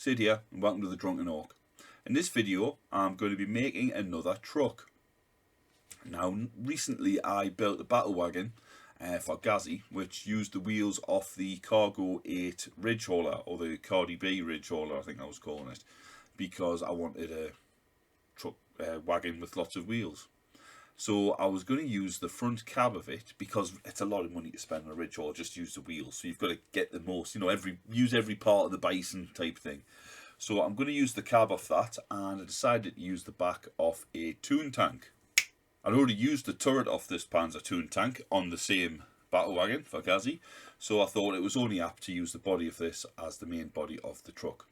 Sid here, and welcome to the Drunken Ork. In this video, I'm going to be making another truck. Now, recently I built a battle wagon for Gazzy, which used the wheels off the Cargo 8 ridge hauler, or the Cardi B ridge hauler, I think I was calling it, because I wanted a truck wagon with lots of wheels. So I was going to use the front cab of it, because it's a lot of money to spend on a ridge hauler, just use the wheels. So you've got to get the most, use every part of the bison type thing. So I'm going to use the cab off that, and I decided to use the back of a Toontank. I'd already used the turret off this Panzer Toontank on the same battle wagon for Gazzy, so I thought it was only apt to use the body of this as the main body of the truck.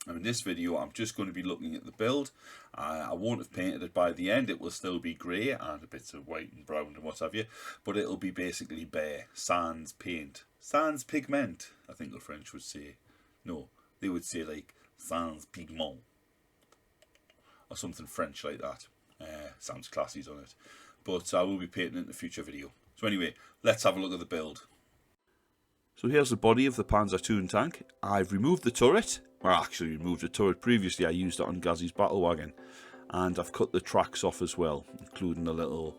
And in this video I'm just going to be looking at the build. I won't have painted it by the end, it will still be grey and a bit of white and brown and what have you, but it'll be basically bare, sans paint, sans pigment, I think the French would say. No, they would say like sans pigment, or something French like that. Sounds classy, doesn't it? But I will be painting it in a future video. So anyway, let's have a look at the build. So here's the body of the Panzer Toontank. I've removed the turret. Well, I actually removed the turret previously. I used it on Gazzy's battle wagon. And I've cut the tracks off as well, including the little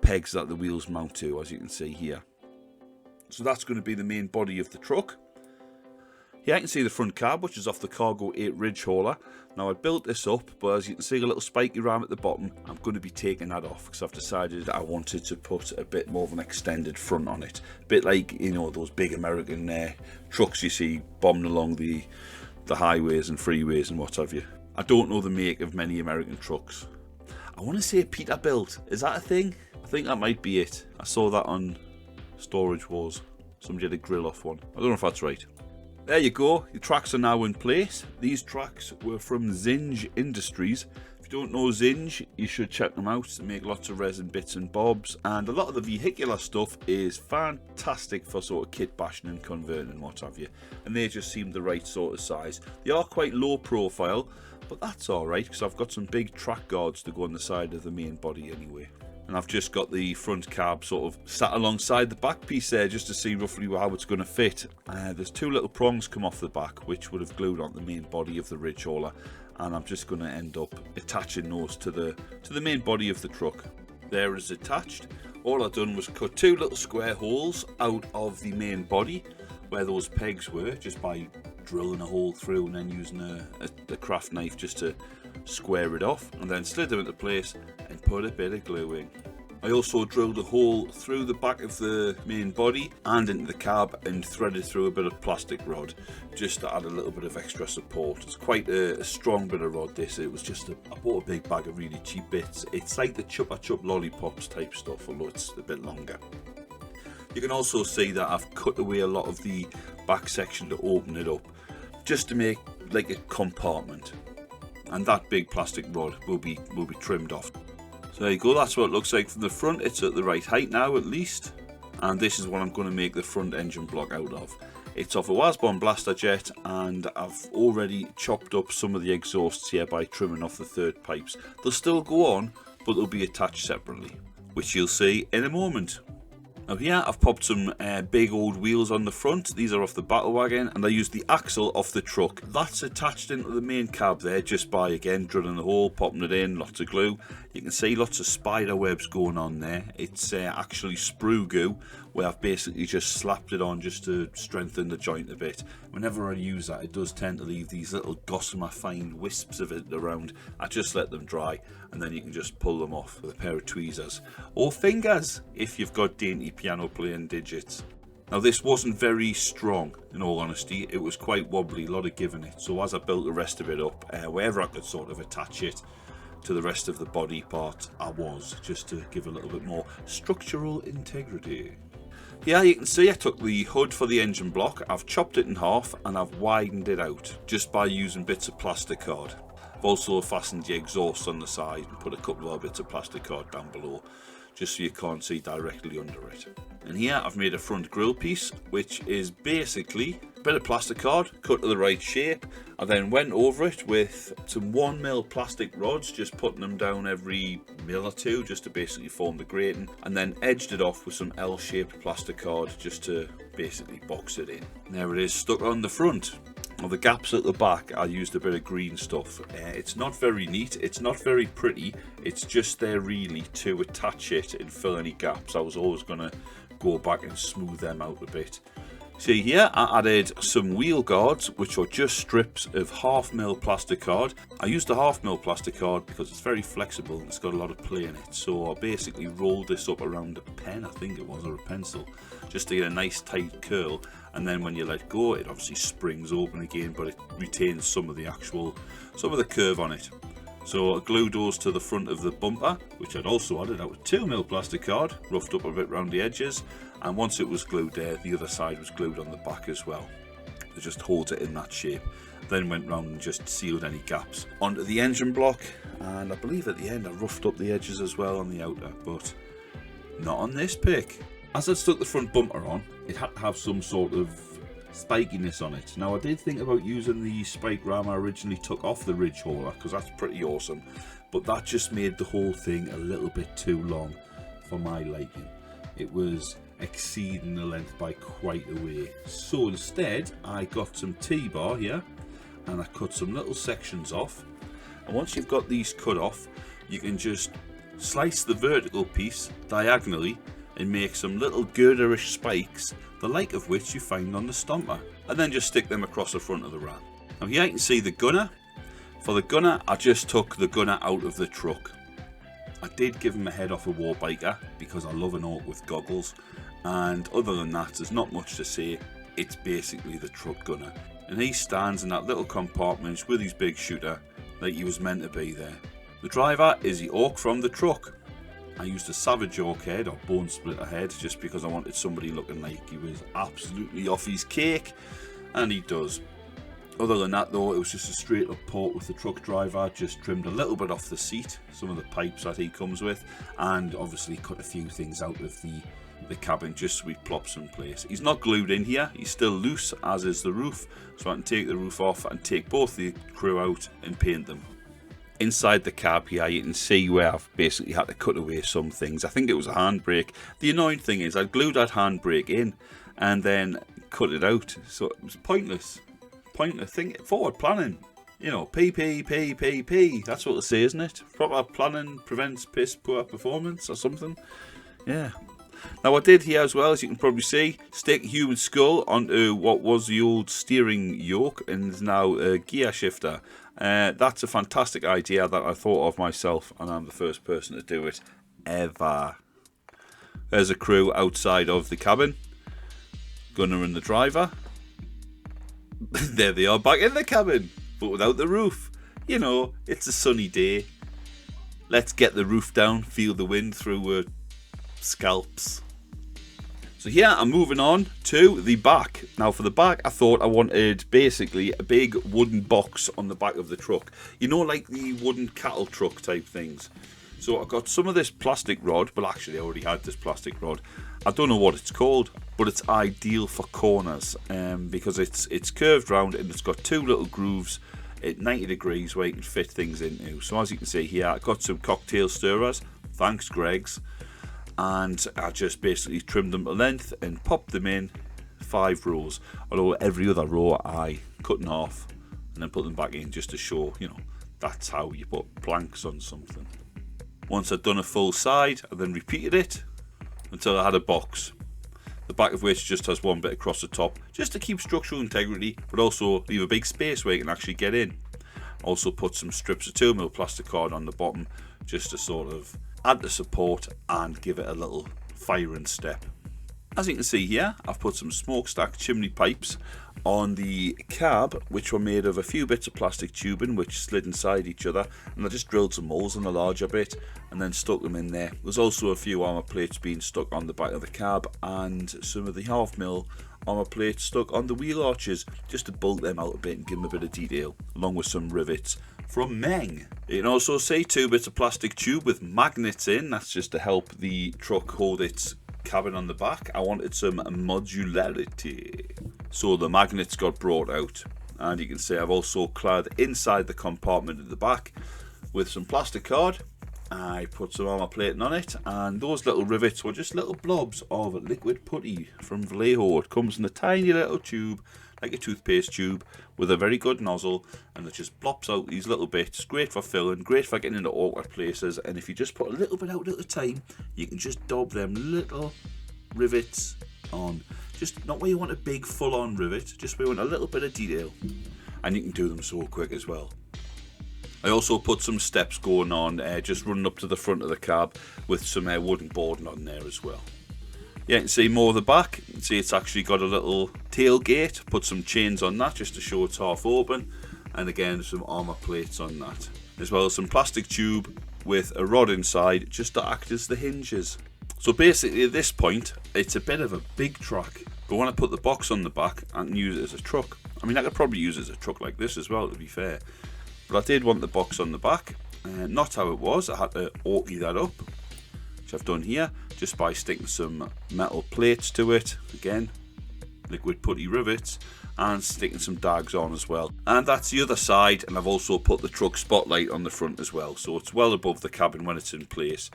pegs that the wheels mount to, as you can see here. So that's going to be the main body of the truck. Here I can see the front cab, which is off the Cargo 8 ridge hauler. Now I built this up, but as you can see a little spiky ram at the bottom, I'm going to be taking that off because I've decided I wanted to put a bit more of an extended front on it. A bit like, those big American trucks you see bombing along the highways and freeways and what have you. I don't know the make of many American trucks. I want to say Peterbilt. Is that a thing? I think that might be it. I saw that on Storage Wars. Somebody had a grill off one. I don't know if that's right. There you go, the tracks are now in place. These tracks were from Zinj Industries. If you don't know Zinj, you should check them out. They make lots of resin bits and bobs, and a lot of the vehicular stuff is fantastic for sort of kit bashing and converting and what have you. And they just seem the right sort of size. They are quite low profile, but that's alright because I've got some big track guards to go on the side of the main body anyway. And I've just got the front cab sort of sat alongside the back piece there just to see roughly how it's going to fit. There's two little prongs come off the back which would have glued on the main body of the ridge hauler, and I'm just going to end up attaching those to the main body of the truck. There is attached. All I've done was cut two little square holes out of the main body where those pegs were, just by drilling a hole through and then using a craft knife just to square it off, and then slid them into place and put a bit of glue in. I also drilled a hole through the back of the main body and into the cab and threaded through a bit of plastic rod just to add a little bit of extra support. It's quite a strong bit of rod this. It was just I bought a big bag of really cheap bits. It's like the Chupa Chup lollipops type stuff, although it's a bit longer. You can also see that I've cut away a lot of the back section to open it up, just to make like a compartment. And that big plastic rod will be trimmed off. So there you go, that's what it looks like from the front. It's at the right height now at least, and this is what I'm going to make the front engine block out of. It's off a Waaagh blaster jet, and I've already chopped up some of the exhausts here by trimming off the third pipes. They'll still go on, but they'll be attached separately, which you'll see in a moment. Now here I've popped some big old wheels on the front. These are off the battle wagon, and I used the axle off the truck. That's attached into the main cab there just by, again, drilling the hole, popping it in, lots of glue. You can see lots of spider webs going on there. It's actually sprue goo, where I've basically just slapped it on just to strengthen the joint a bit. Whenever I use that, it does tend to leave these little gossamer fine wisps of it around. I just let them dry, and then you can just pull them off with a pair of tweezers or fingers if you've got dainty piano playing digits. Now this wasn't very strong, in all honesty. It was quite wobbly, a lot of giving it. So as I built the rest of it up, wherever I could sort of attach it to the rest of the body part, I was, just to give a little bit more structural integrity. Here you can see I took the hood for the engine block, I've chopped it in half and I've widened it out just by using bits of plastic card. I've also fastened the exhaust on the side and put a couple of bits of plastic card down below, just so you can't see directly under it. And here I've made a front grille piece, which is basically a bit of plastic card cut to the right shape. I then went over it with some 1mm plastic rods, just putting them down every mil or two just to basically form the grating, and then edged it off with some L-shaped plastic card just to basically box it in. And there it is, stuck on the front. Well, the gaps at the back, I used a bit of green stuff. It's not very neat, it's not very pretty, it's just there really to attach it and fill any gaps. I was always going to go back and smooth them out a bit. See here, I added some wheel guards, which are just strips of 1/2mm plastic card. I used the 1/2mm plastic card because it's very flexible and it's got a lot of play in it. So I basically rolled this up around a pen, I think it was, or a pencil, just to get a nice tight curl. And then when you let go, it obviously springs open again, but it retains some of the curve on it. So I glued those to the front of the bumper, which I'd also added out with 2mm plastic card, roughed up a bit around the edges. And once it was glued there, the other side was glued on the back as well. It just holds it in that shape. Then went round and just sealed any gaps onto the engine block. And I believe at the end I roughed up the edges as well on the outer, but not on this pick. As I stuck the front bumper on, it had to have some sort of spikiness on it. Now I did think about using the spike ram I originally took off the ridge hauler, because that's pretty awesome, but that just made the whole thing a little bit too long for my liking. It was exceeding the length by quite a way. So instead I got some T-bar here and I cut some little sections off, and once you've got these cut off, you can just slice the vertical piece diagonally and make some little girderish spikes, the like of which you find on the stomper, and then just stick them across the front of the ram. Now here you can see the gunner. For the gunner, I just took the gunner out of the truck. I did give him a head off a war biker because I love an orc with goggles, and other than that there's not much to say. It's basically the truck gunner, and he stands in that little compartment with his big shooter like he was meant to be there. The driver is the orc from the truck. I used a savage orc head, or bone splitter head, just because I wanted somebody looking like he was absolutely off his cake, and he does. Other than that though, it was just a straight up port with the truck driver. Just trimmed a little bit off the seat, some of the pipes that he comes with, and obviously cut a few things out of the cabin just so he plops in place. He's not glued in here, he's still loose, as is the roof, so I can take the roof off and take both the crew out and paint them. Inside the cab here, you can see where I've basically had to cut away some things. I think it was a handbrake. The annoying thing is I glued that handbrake in and then cut it out, so it was pointless. Think forward planning, you know, P. That's what they say, isn't it? Proper planning prevents piss poor performance or something. Yeah. Now I did here as well, as you can probably see, stick a human skull onto what was the old steering yoke and is now a gear shifter. That's a fantastic idea that I thought of myself, and I'm the first person to do it ever. There's a crew outside of the cabin, gunner and the driver. There they are back in the cabin, but without the roof. You know, it's a sunny day. Let's get the roof down, feel the wind through scalps. So here I'm moving on to the back. Now for the back, I thought I wanted basically a big wooden box on the back of the truck. You know, like the wooden cattle truck type things. So I got some of this plastic rod, but actually I already had this plastic rod. I don't know what it's called, but it's ideal for corners because it's curved round and it's got two little grooves at 90 degrees where you can fit things into. So as you can see here, I got some cocktail stirrers, thanks Greg's, and I just basically trimmed them to length and popped them in 5 rows, although every other row I cut in half and then put them back in just to show, you know, that's how you put planks on something. Once I'd done a full side, I then repeated it until I had a box, the back of which just has one bit across the top, just to keep structural integrity, but also leave a big space where you can actually get in. Also put some strips of 2mm plastic card on the bottom, just to sort of add the support and give it a little firing step. As you can see here, I've put some smokestack chimney pipes on the cab, which were made of a few bits of plastic tubing which slid inside each other, and I just drilled some holes in the larger bit and then stuck them in there. There's also a few armour plates being stuck on the back of the cab and some of the 1/2mm armour plates stuck on the wheel arches, just to bulk them out a bit and give them a bit of detail, along with some rivets from Meng. You can also see 2 bits of plastic tube with magnets in. That's just to help the truck hold its cabin on the back. I wanted some modularity, so the magnets got brought out, and you can see I've also clad inside the compartment at the back with some plastic card I put some armour plating on it, and those little rivets were just little blobs of liquid putty from Vallejo. It comes in a tiny little tube, like a toothpaste tube, with a very good nozzle, and it just plops out these little bits. Great for filling, great for getting into awkward places, and if you just put a little bit out at a time, you can just dob them little rivets on. Just not where you want a big full-on rivet, just where you want a little bit of detail, and you can do them so quick as well. I also put some steps going on, just running up to the front of the cab with some wooden boarding on there as well. Yeah, you can see more of the back. You can see it's actually got a little tailgate. Put some chains on that just to show it's half open. And again, some armour plates on that. As well as some plastic tube with a rod inside just to act as the hinges. So basically at this point, it's a bit of a big truck. But when I put the box on the back, I can use it as a truck. I mean, I could probably use it as a truck like this as well, to be fair. But I did want the box on the back, not how it was. I had to orky that up, which I've done here, just by sticking some metal plates to it. Again, liquid putty rivets, and sticking some dags on as well. And that's the other side, and I've also put the truck spotlight on the front as well, so it's well above the cabin when it's in place.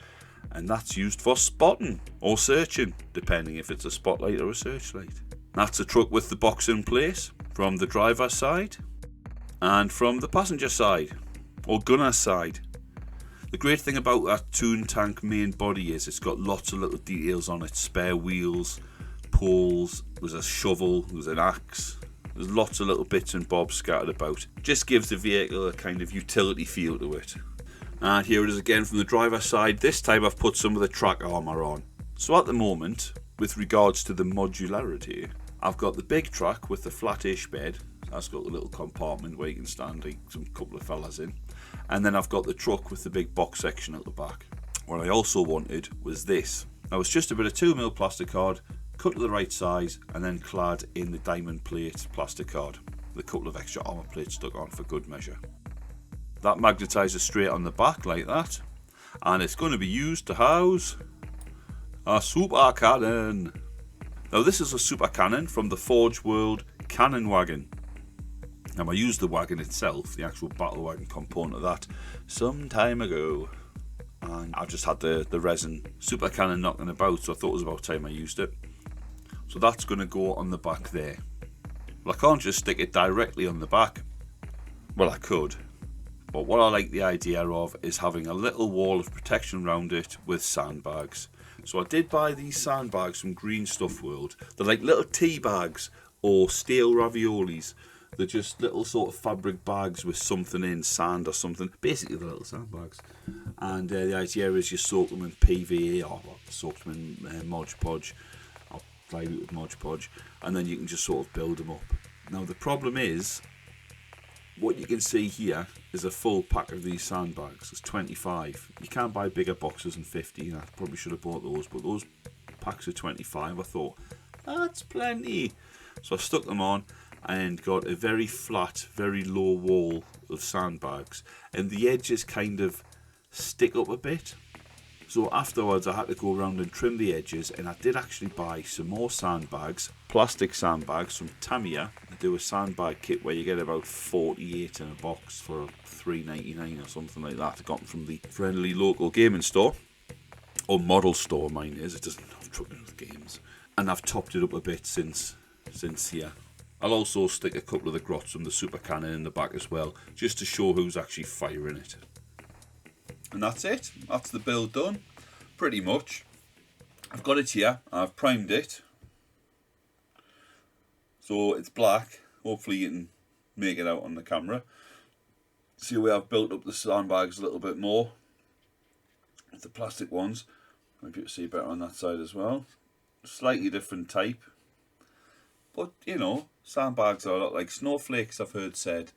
And that's used for spotting or searching, depending if it's a spotlight or a searchlight. That's the truck with the box in place from the driver's side. And from the passenger side, or gunner's side. The great thing about that Toontank main body is it's got lots of little details on it. Spare wheels, poles, there's a shovel, there's an axe. There's lots of little bits and bobs scattered about. Just gives the vehicle a kind of utility feel to it. And here it is again from the driver's side. This time I've put some of the track armour on. So at the moment, with regards to the modularity, I've got the Big Trakk with the flat-ish bed. That's got the little compartment where you can stand like some couple of fellas in. And then I've got the truck with the big box section at the back. What I also wanted was this. Now it's just a bit of 2mm plastic card, cut to the right size, and then clad in the diamond plate plastic card. With a couple of extra armour plates stuck on for good measure. That magnetises straight on the back like that. And it's going to be used to house a Supa-Kannon. Now this is a Supa-Kannon from the Forge World Cannon Wagon. Now I used the wagon itself, the actual battle wagon component of that, some time ago. And I've just had the resin Supa-Kannon knocking about, so I thought it was about time I used it. So that's going to go on the back there. Well, I can't just stick it directly on the back. Well, I could. But what I like the idea of is having a little wall of protection around it with sandbags. So I did buy these sandbags from Green Stuff World. They're like little tea bags or stale raviolis. They're just little sort of fabric bags with something in, sand or something. Basically they're little sandbags. And the idea is you soak them in PVA or soak them in Mod Podge or plywood with Mod Podge, and then you can just sort of build them up. Now the problem is, what you can see here is a full pack of these sandbags. It's 25. You can't buy bigger boxes than 50. I probably should have bought those, but those packs are 25. I thought, that's plenty. So I stuck them on and got a very flat, very low wall of sandbags, and the edges kind of stick up a bit. So afterwards I had to go around and trim the edges, and I did actually buy some more sandbags, plastic sandbags from Tamiya. They do a sandbag kit where you get about 48 in a box for $3.99 or something like that. I got them from the friendly local gaming store, or model store mine is, it doesn't have trouble with games. And I've topped it up a bit since here. I'll also stick a couple of the grots from the Supa-Kannon in the back as well, just to show who's actually firing it. And that's it. That's the build done, pretty much. I've got it here. I've primed it. So it's black. Hopefully you can make it out on the camera. See where I've built up the sandbags a little bit more. The plastic ones. Maybe you'll see better on that side as well. Slightly different type. But, you know, sandbags are a lot like snowflakes, I've heard said.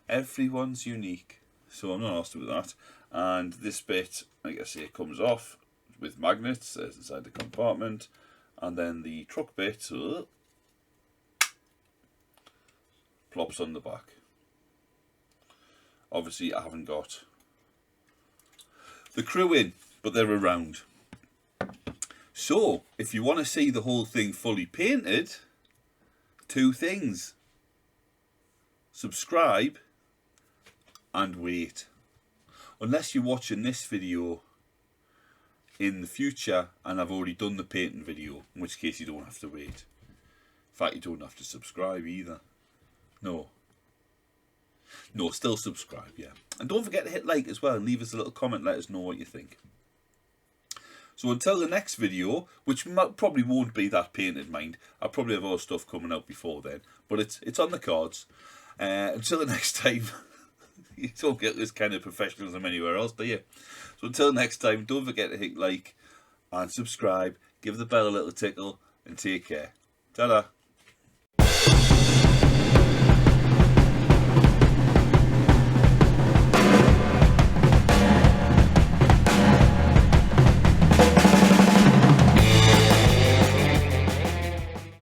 Everyone's unique. So I'm not asked with that. And this bit, like I say, it comes off with magnets inside the compartment. And then the truck bit plops on the back. Obviously, I haven't got the crew in, but they're around. So, if you want to see the whole thing fully painted, two things: subscribe and wait. unless you're watching this video in the future and I've already done the painting video, in which case you don't have to wait. In fact, you don't have to subscribe either. No, still subscribe, yeah. And don't forget to hit like as well and leave us a little comment, let us know what you think. So until the next video, which probably won't be that painted, mind. I'll probably have other stuff coming out before then, but it's on the cards. Until the next time, you don't get this kind of professionalism anywhere else, do you? So until next time, don't forget to hit like and subscribe, give the bell a little tickle, and take care. Ta-da!